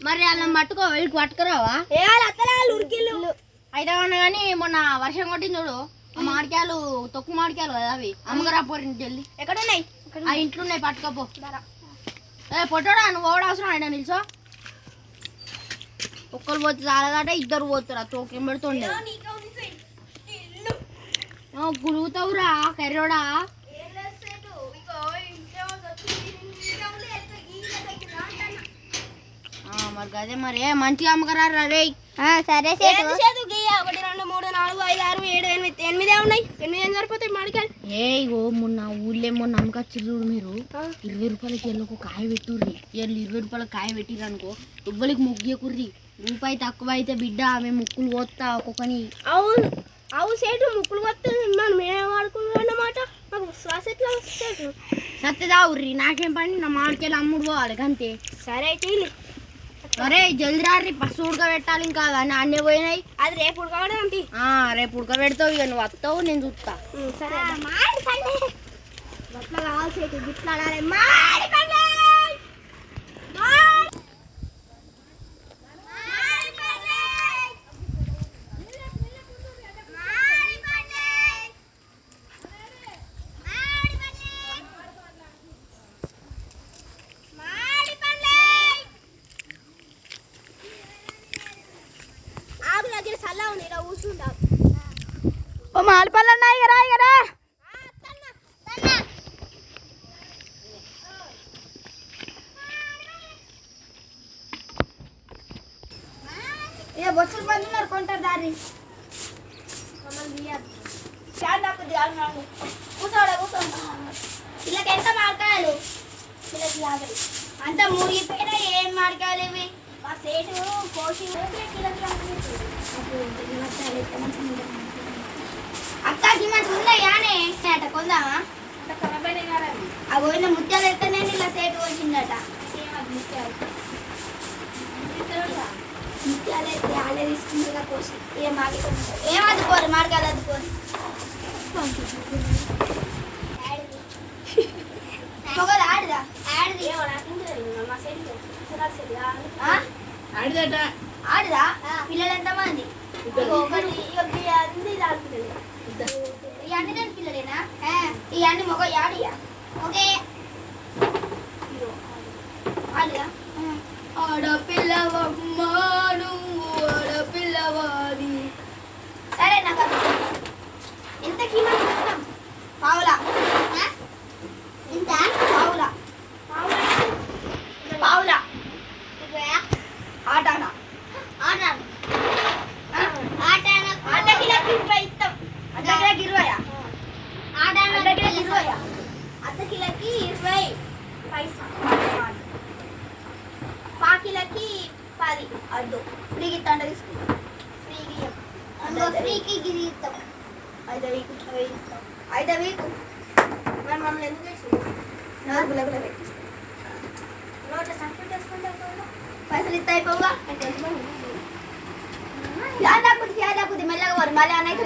మరి అలా పట్టుకో వెళ్ళి పట్టుకురావా ఉరికిళ్ళు అయితే కానీ మొన్న వర్షం కొట్టింది చూడు ఆ మామిడికాయలు తొక్కు మామిడికాయలు కదా అవి అమ్మగారు పోరు ఇంటికి వెళ్ళి ఎక్కడ ఉన్నాయి ఆ ఇంట్లో ఉన్నాయి పట్టుకోపో పొట్టోడా నువ్వు ఓడ అవసరం అయినా నిల్చో ఒక్కరు పోతే చాలదట ఇద్దరు పోతారు ఆ తోకేం పెడుతుండే గురుగుతావురా కర్రోడా మరి అదే మరి మంచిగా అమ్మకరా రే సరే 1 2 3 4 5 6 7 8 8 ఉన్నాయి 8 ఏం సరిపోతాయి మామిడికాయలు ఇగో మొన్న ఊళ్ళో మొన్న అమ్మకచ్చి చూడు మీరు 20 రూపాయలకి ఎల్లొక కాయ పెట్టుర్రి ఎల్లు 20 రూపాయల కాయ పెట్టిర్రు అనుకో దుబ్బలికి ముగ్గుకుర్రి రూపాయి తక్కువ అయితే బిడ్డ మేము ముక్కులు పోతా ఒక్కొక్కని అవు సేటు ముక్కులు పోతే మనం ఏం వాడుకున్నాం అన్నమాట మాకు శ్వాస ఎట్లా సేటు సత్తదా ఉర్రి నాకేం పని నా మామిడికాయలు అమ్ముడు పోవాలి అంతే సరే అరే జల్ది రారి ఫస్ట్ ఉడకబెట్టాలి ఇంకా అన్నీ పోయినాయి అది రేపు ఉడకబెడదాంటి రేపు ఉడకబెడతావు ఇక నువ్వు వస్తావు నేను చూస్తా సరే అట్లా కావాలి గిట్లా ఓ మామిడిపళ్ళు ఉన్నాయి కదా ఇగరా ఇక బొచ్చులు పండున్నారు కొంటారు దారి వీళ్ళకి ఎంత మామిడికాయలు వీళ్ళకి 50 అంత మురిగిపోయినా ఏం మామిడికాయలు ఇవి మా సేటు కోసి అక్కకి మంచి ఉన్నాయానే అట కొందామా ఆ పోయిన ముత్యాలు ఎత్తనే ఇలా సేటు వచ్చిందట ముత్యాలు అయితే ఆలే తీసుకుంటుందా కోసి ఏం అద్దుకోరు మామిడికాయలు అద్దుకోరు ఆడదా ఆడది ఆడదా పిల్లలు ఎంతమంది ఇవన్నీ నేను పిల్లలేనా ఇవన్నీ మొగ ఆడియా ఓకే ఆడదా ఆడపిల్లవమ్మాను ఆడపిల్లవాడి సరే నాకు ఎంత కీమతి పావులా ఎంత పావులా పావులా ఆట ఆట అర్ధకిలోకి 20 ఇస్తాం అర్ధకిలోకి 20 అర్ధకిలోకి 20 అర్ధకిలోకి 20 పైసా పాకిలకి 10 అద్దు ఫ్రీకి ఇస్తా అంటే తీసుకుంటాం ఫ్రీకి అందులో ఫ్రీకి గిరి ఇస్తాం 5 వీక్ మరి మమ్మల్ని ఎందుకు చేసి గులగుల పెట్టి నోట్ల సంఖ్య చేసుకుంటాం పైసలు ఇస్తా అయిపోగా యాదాకుది మెల్లగా మళ్ళీ అన్నయ్య